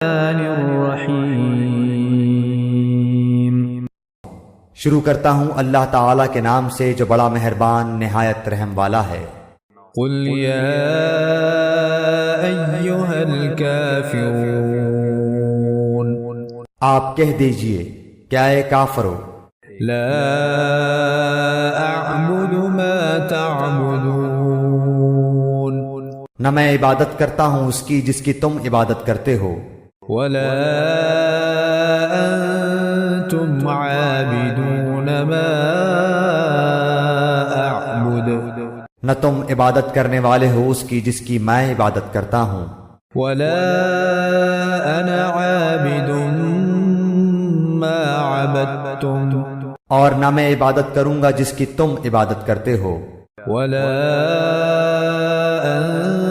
الرحیم۔ شروع کرتا ہوں اللہ تعالیٰ کے نام سے جو بڑا مہربان نہایت رحم والا ہے۔ قل یا ایھا الکافرون، آپ کہہ دیجئے کیا اے کافرو، لا اعبد ما تعبدون، نہ میں عبادت کرتا ہوں اس کی جس کی تم عبادت کرتے ہو، ولا انتم عابدون ما اعبد، نہ تم عبادت کرنے والے ہو اس کی جس کی میں عبادت کرتا ہوں، ولا انا عابد ما عبدتم، اور نہ میں عبادت کروں گا جس کی تم عبادت کرتے ہو، ولا انتم